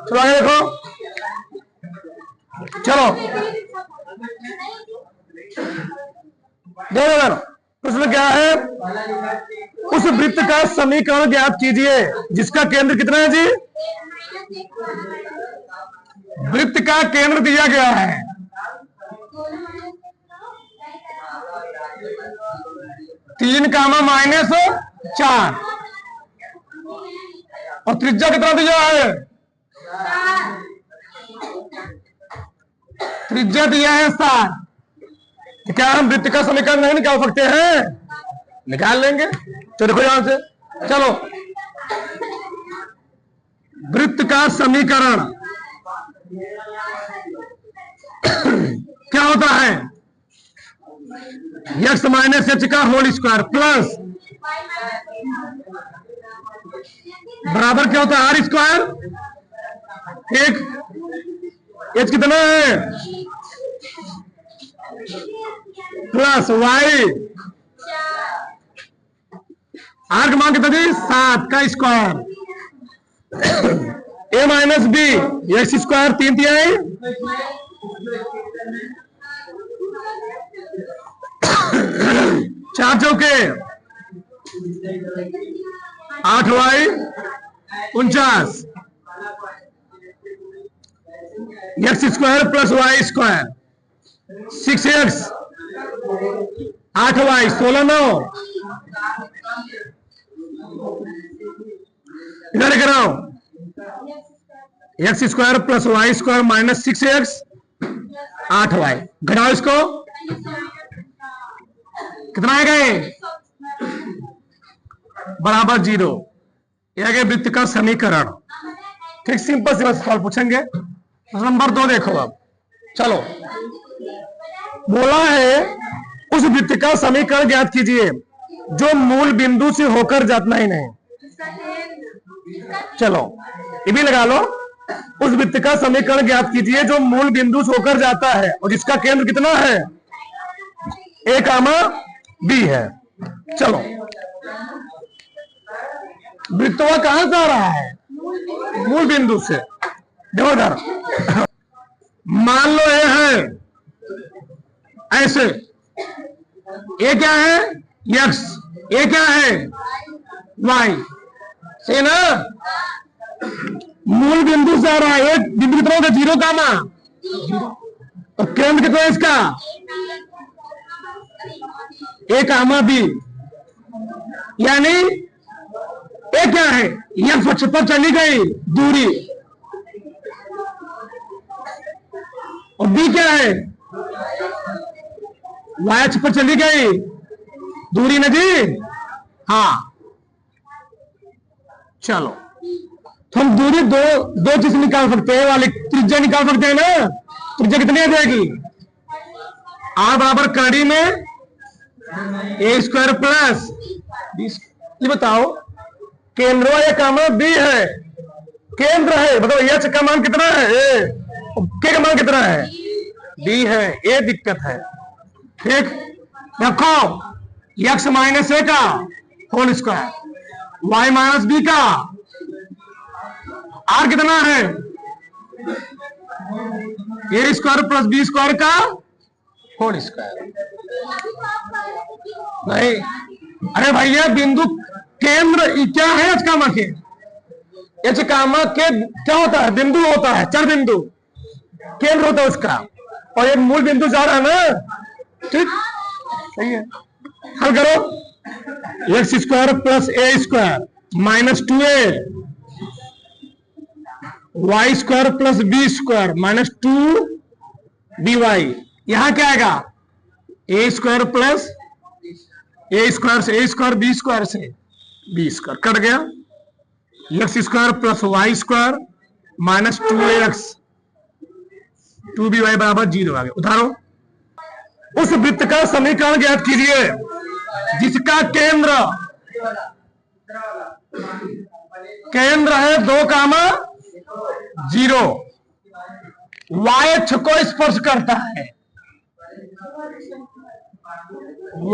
चलो आगे देखो। चलो देखो प्रश्न क्या है, उस वृत्त का समीकरण ज्ञात कीजिए जिसका केंद्र कितना है जी। वृत्त का केंद्र दिया गया है 3, -4 और त्रिज्या कितना दिया है, त्रिज्या दिया है 7। तो क्या हम वृत्त का समीकरण नहीं निकाल सकते हैं, निकाल लेंगे। तो देखो यहां से, चलो वृत्त का समीकरण क्या होता है, x - h का होल स्क्वायर प्लस बराबर क्या होता है r स्क्वायर, एक h कितना है प्लस y, r का मान कितना दी 7 का square, a - b x square 3 4 चौके 8y 49 x square plus y square 6x 8y 16 9 इधर कराओ x square plus y square minus 6x 8y, घटाओ इसको कितना आएगा ये बराबर 0। ये आ गया वृत्त का समीकरण। ठीक, सिंपल से सवाल पूछेंगे। नंबर 2 देखो अब, चलो बोला है उस वृत्त का समीकरण ज्ञात कीजिए जो मूल बिंदु से होकर जाता ही नहीं। चलो ये भी लगा लो, उस वृत्त का समीकरण ज्ञात कीजिए जो मूल बिंदु से होकर जाता है और जिसका केंद्र कितना है a, b है। चलो वृत्तवा कहां से आ रहा है, मूल बिंदु से। देखो इधर मान लो ये है ऐसे, ये क्या है x, ये क्या है y, सही ना। मूल बिंदु से आ रहा है, एक बिंदु कितना होगा 0, और केंद्र कितना है इसका a, b, यानी ए क्या है, यह अक्ष पर चली गई दूरी, और बी क्या है वाई अक्ष पर चली गई दूरी ना जी। हाँ चलो तो हम दूरी दो चीज निकाल सकते हैं, वाली त्रिज्या निकाल सकते हैं ना। त्रिज्या कितनी आ जाएगी, r बराबर कड़ी में a स्क्वायर प्लस b। ये बताओ केंद्र या कामा b है, केंद्र है, बताओ h का मान कितना है a, k का मान कितना है b है, ये दिक्कत है। ठीक, रखो x - a का होल स्क्वायर y - b का, r कितना है a square plus b square का होल स्क्वायर। नहीं अरे भैया बिंदु केंद्र क्या है एच कामा के, एच कामा के क्या होता है, बिंदु होता है, चर बिंदु केंद्र होता है उसका, और एक मूल बिंदु जा रहा है ना। ठीक सही है, हल करो x square plus a square minus 2a y square plus b square minus 2by, यहां क्या आएगा a square plus a square से ए स्क्वायर बी स्क्वायर से बी स्क्वायर कट गया, x square plus y square minus 2ax 2by बराबर 0 आ गया। उतारो उस वृत्त का समीकरण ज्ञात कीजिए जिसका केंद्र है 2, 0 y अक्ष को स्पर्श करता है,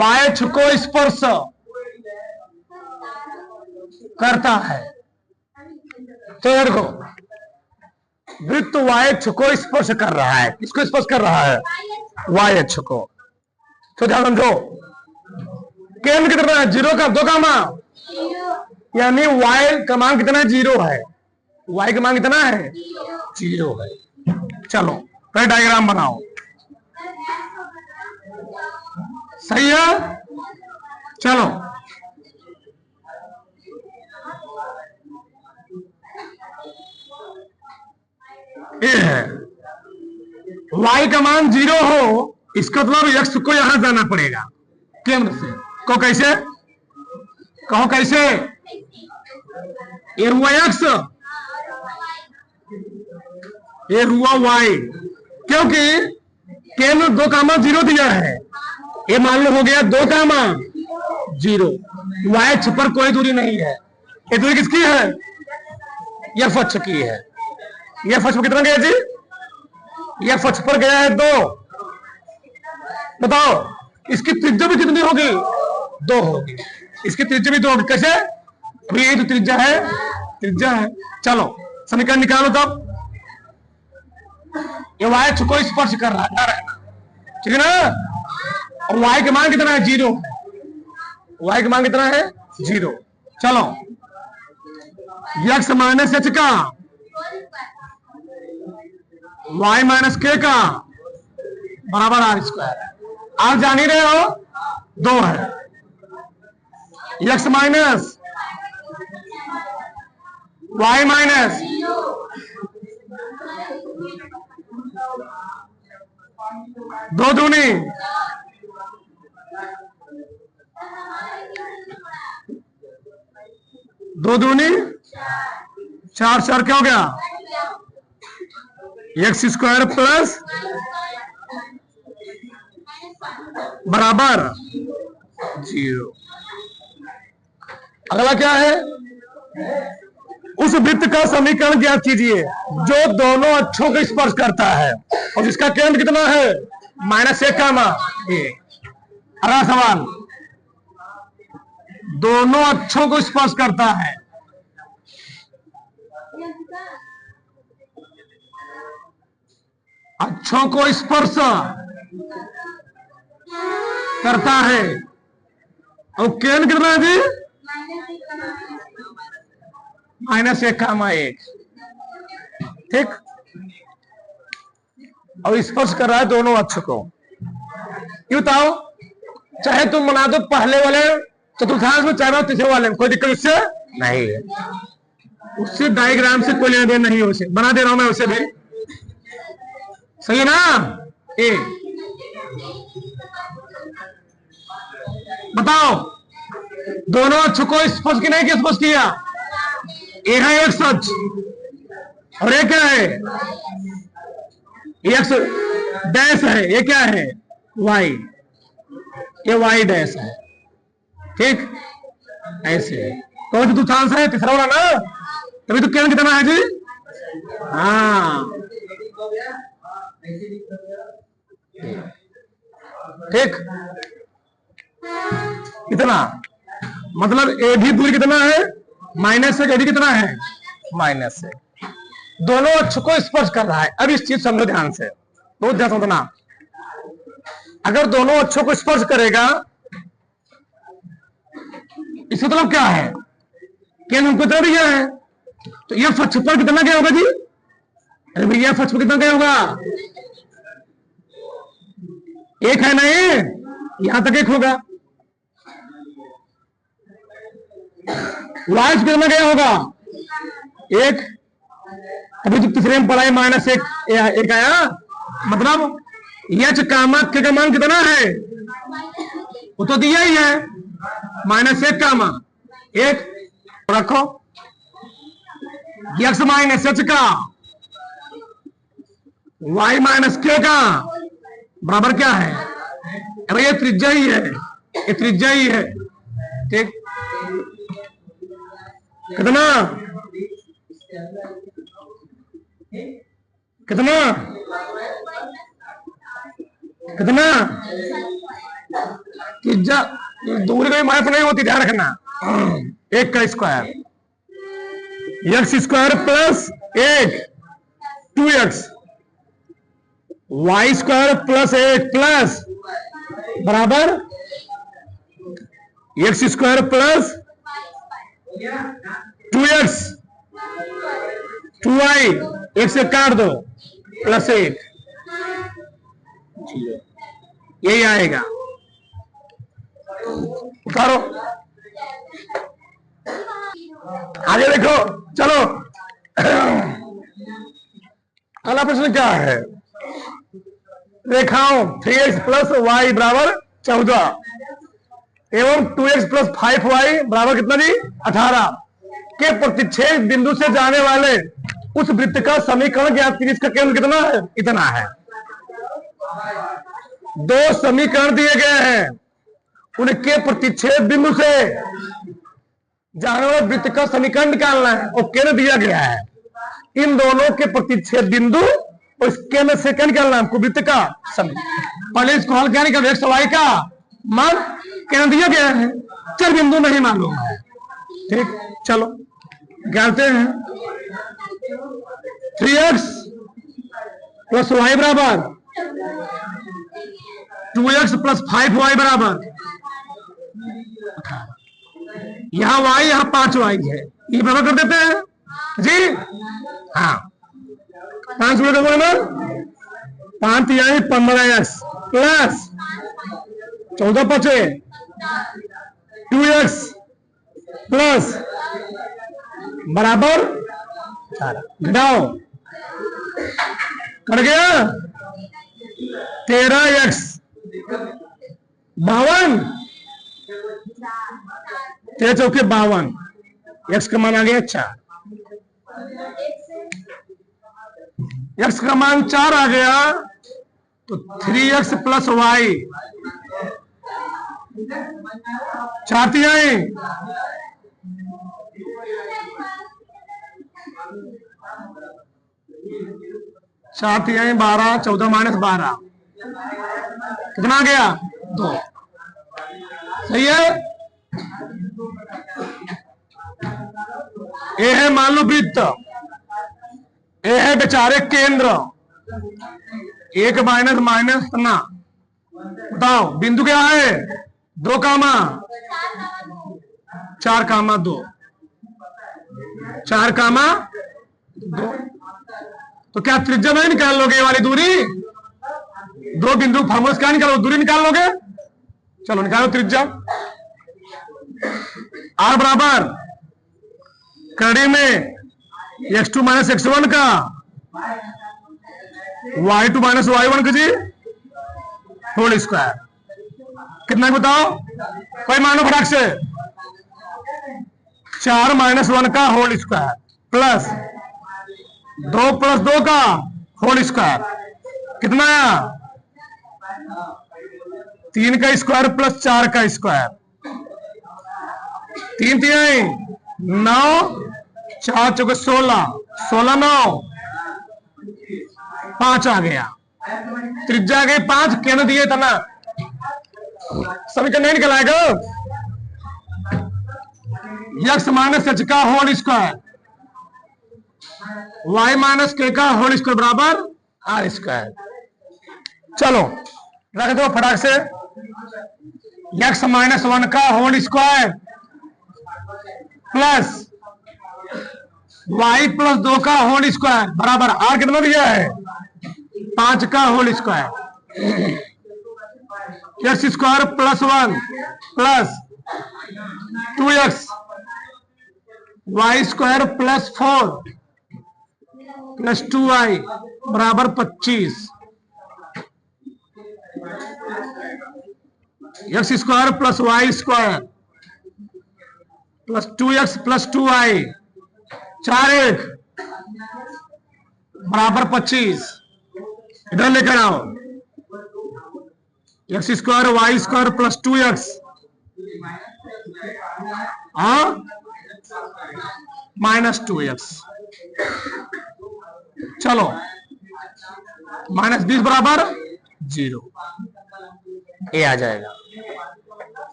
y अक्ष को स्पर्श करता है। तो देखो वृत्त वाई अक्ष को स्पर्श कर रहा है। किसको स्पर्श कर रहा है? वाई अक्ष को। तो ध्यान समझो, केंद्र कितना है? 0 का 2 का मान, यानी वाई का मान कितना है? 0 है। वाई का मान कितना है? 0 है। चलो फिर डायग्राम बनाओ। सही है? चलो ये है, y का मान 0 हो, इसका मतलब x को यहां जाना पड़ेगा केंद्र से। को कैसे कहो? कैसे? ये हुआ x, ये हुआ y, क्योंकि केंद्र 2 का मान 0 दिया है। ये मान लो हो गया 2 का मान 0। y अक्ष पर कोई दूरी नहीं है। ये दूरी किसकी है? f अक्ष की है। f अक्ष पर कितना गया जी? f अक्ष पर गया है 2। बताओ इसकी त्रिज्या भी कितनी होगी? 2 होगी। इसकी त्रिज्या भी 2 होगी। कैसे? अभी ये तो त्रिज्या है, त्रिज्या है। चलो समीकरण निकालो तब। ये y अक्ष को स्पर्श कर रहा है, ठीक है ना? और y का मान कितना है? 0 है। y का मान कितना है? 0। चलो x माइनस h का y माइनस k का बराबर आर स्क्वायर। आप जान ही रहे हो 2 है। x माइनस y माइनस 2 दूनी 2 दूनी 4, 4 क्या हो गया? एक्स स्क्वायर प्लस बराबर 0। अगला क्या है? उस वृत्त का समीकरण ज्ञात कीजिए जो दोनों अक्षों को स्पर्श करता है और जिसका केंद्र कितना है? -1 का मान। अगला सवाल, दोनों अक्षों को स्पर्श करता है। अक्षों को स्पर्श करता है और केंद्र कितना है जी? -1 का मान 1, ठीक। और स्पर्श कर रहा है दोनों अक्ष को। ये बताओ, चाहे तुम बना दो पहले वाले चतुर्थांश में, चाहे तीसरे वाले में, कोई दिक्कत उससे नहीं है। उससे डायग्राम से कोई लेना देना नहीं है। उसे बना दे रहा हूं मैं, उसे भी सही है ना? ए बताओ, दोनों अक्ष को स्पर्श की नहीं, स्पर्श किया? ये है एक्स अक्ष और ये क्या है? एक्स डैश है। ये क्या है? वाई। ये वाई डैश है, ठीक। ऐसे कौन सा चतुर्थांश है? तीसरा वाला ना, तभी तो केंद्र कितना है जी? हाँ, ठीक। कितना मतलब ए भी दूरी कितना है? -1। ए भी कितना है? -1। दोनों अक्ष को स्पर्श कर रहा है। अब इस चीज समझो ध्यान से, बहुत ध्यान समझना। अगर दोनों अक्षों को स्पर्श करेगा, इसका मतलब क्या है? केंद्र हमको कितना दिया है? तो यह अक्ष पर कितना क्या होगा जी? अरे भैया अक्ष पर कितना क्या होगा? 1 है ना? ये यहां तक 1 होगा। वाई कितना गया होगा? 1। अभी तो तीसरे में पढ़ाई -1 आया। मतलब यच कामा के मान कितना है? वो तो दिया ही है, -1 का मान 1 रखो। x -h का y -k का बराबर क्या है? अरे ये त्रिज्या ही है, ये त्रिज्या ही है, ठीक। कितना कितना कितना त्रिज्या दूरी में माइनस नहीं होती, ध्यान रखना। 1 का square, x square plus 1 2x y square plus 1 plus बराबर x square plus 2x 2y, एक से काट दो प्लस 1, यही आएगा। उतारो आगे देखो, चलो अगला प्रश्न क्या है? रेखाओं 3x प्लस वाई बराबर 14 एवं 2x प्लस 5y बराबर कितना जी 18 के प्रतिच्छेद बिंदु से जाने वाले उस वृत्त का समीकरण ज्ञात कीजिए। इसका केंद्र कितना है? इतना है। दो समीकरण दिए गए हैं, उनके प्रतिच्छेद बिंदु से जाने वाले वृत्त का समीकरण निकालना है और केंद्र दिया गया है। इन दोनों के प्रतिच्छेद बिंदु और इस केंद्र से क्या निकालना है हमको? वृत्त का समीकरण। पहले इसको हल क्या निकाल? एक्स वाई का मान केंद्र दिया गया है, चर बिंदु नहीं मालूम है। ठीक, चलो निकालते हैं। 3x प्लस वाई बराबर 2x प्लस 5y बराबर, यहां y यहां 5y है, ये बराबर कर देते हैं जी। हाँ, 5 बराबर 5 यानी 15x प्लस 14 बचे 2x प्लस बराबर 18 कट गया 13x 52, 13 चौके 52, x का मान आ गया 4, x का मान 4 आ गया तो 3x प्लस वाई 4 तिहाई 4 तिहाई 12, 14 माइनस 12 कितना आ गया 2। सही है। ए है मान लो वृत्त, ए है बेचारे केंद्र, 1 माइनस माइनस ना, बताओ बिंदु क्या है? 2 कामा 4 कामा 2, 4 कामा 2। तो क्या त्रिज्या नहीं निकाल लोगे? ये वाली दूरी, 2 बिंदु फॉर्मूला क्या निकालो? दूरी निकाल लोगे? चलो निकालो त्रिज्या। r बराबर कड़ी में x2 माइनस x1 का y2 माइनस y1 का जी होल स्क्वायर कितना बताओ? कोई मानो फटाक से। 4 माइनस 1 का होल स्क्वायर प्लस 2 प्लस 2 का होल स्क्वायर कितना? 3 का स्क्वायर प्लस 4 का स्क्वायर, 3 तिहाई 9, 4 चौके 16, 16 9 5 आ गया। त्रिज्या आ गई 5, केंद्र दिए था ना, समीकरण नहीं निकलाएगा। x माइनस h का होल स्क्वायर y माइनस के का होल स्क्वायर बराबर r स्क्वायर। चलो रख दो फटाक से। x माइनस 1 का whole square plus y plus 2 का होल स्क्वायर बराबर r कितना दिया है? 5 का whole square, x square plus 1 plus 2x y square plus 4 plus 2y बराबर 25, x square plus y square plus 2x प्लस 2y 4 1 बराबर 25। इधर लेकर आओ, x square y square plus 2x minus 2x। चलो माइनस 20 बराबर 0, ए आ जाएगा।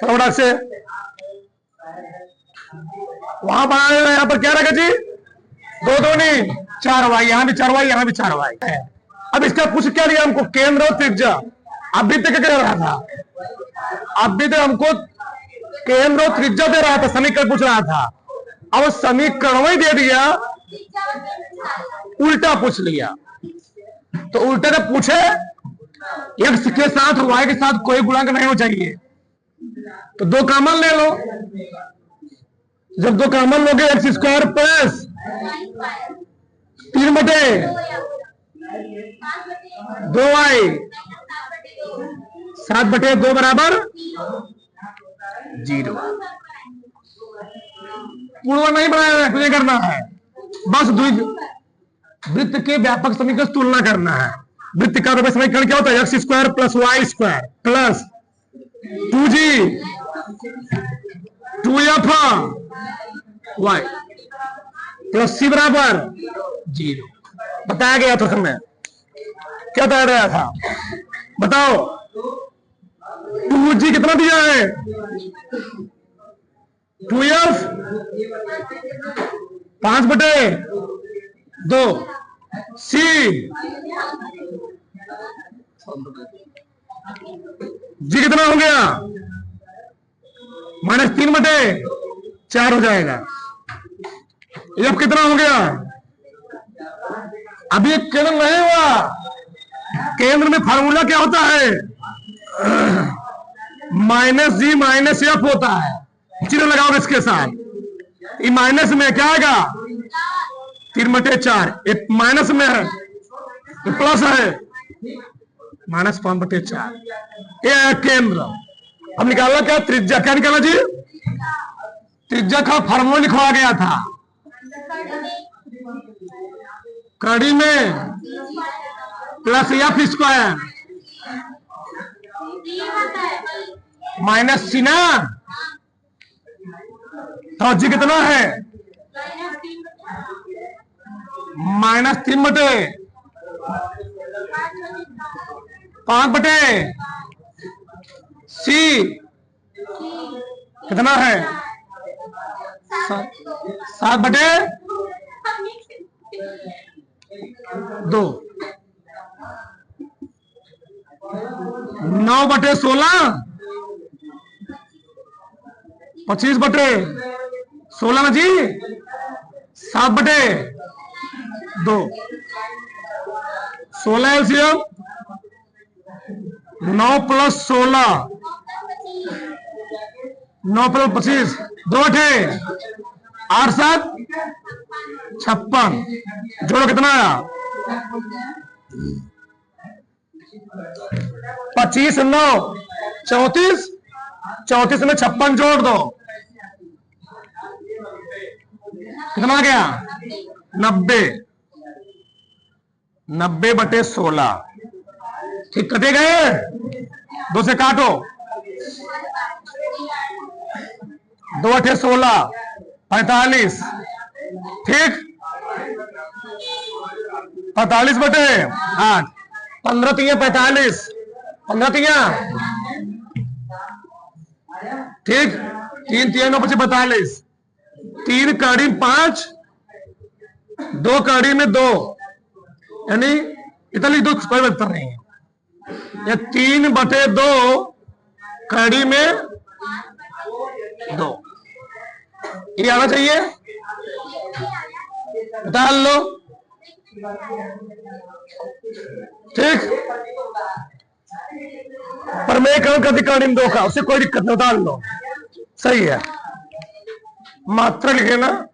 फटाफट से वहां पर यहां पर क्या रखा जी? दो दो नहीं 4y, यहाँ भी 4y, यहाँ भी 4y है। अब इसका पूछ क्या दिया हमको, केंद्र और त्रिज्या। अभी तक क्या रहा था, अभी तक हमको केंद्र और त्रिज्या दे रहा था, समीकरण पूछ रहा था। अब समीकरण ही दे दिया, उल्टा पूछ लिया। तो उल्टा जब पूछे x के साथ y के साथ कोई गुणांक नहीं हो चाहिए, तो दो कॉमन ले लो। जब दो कॉमन लोगे एक्स स्क्वायर प्लस 3/2y 7/2 बराबर 0। पूर्व नहीं बनाया, तुझे करना है बस वृत्त के व्यापक समीकरण की तुलना करना है। वृत्त का व्यापक समीकरण क्या होता है, x square plus y square plus 2g 2f y plus c बराबर 0 बताया गया था। समय क्या बताया गया था, बताओ। 2g कितना दिया है, 2f 5/2 c जी कितना हो गया, -3/4 हो जाएगा। एफ कितना हो गया, अभी एक केंद्र नहीं हुआ। केंद्र में फार्मूला क्या होता है, -g - f होता है। चिन्ह लगाओ इसके साथ, ये माइनस में क्या आएगा 3/4, एक माइनस में है प्लस है -5/4। ये है केंद्र। अब निकालना क्या, त्रिज्या। क्या निकाला जी, त्रिज्या का फार्मूला लिखवा गया था, कड़ी में प्लस एफ स्क्वायर माइनस सी ना, तो जी कितना है -3/5 सी कितना है 7/2 9/16 25/16 ना जी 7/2 16 एलसीएम 9 + 16 9 + 25 2 8 8 7 56 जोड़ो कितना आया 25 9 34 34 में 56 जोड़ दो कितना आ गया 90 90/16। ठीक कटे गए, 2 से काटो 2 8 16 45 ठीक 45/8 15 3 45 15 3 ठीक 3 3 9 45 3 कड़ी 5 2 कड़ी में 2 यानी इतनी दो कोई बेहतर नहीं है। ये 3/2 कड़ी में 2 ये आना चाहिए, डाल लो ठीक। पर मैं कहूं कभी कड़ी में 2 का, उससे कोई दिक्कत नहीं, डाल लो सही है। मात्रा लिखे ना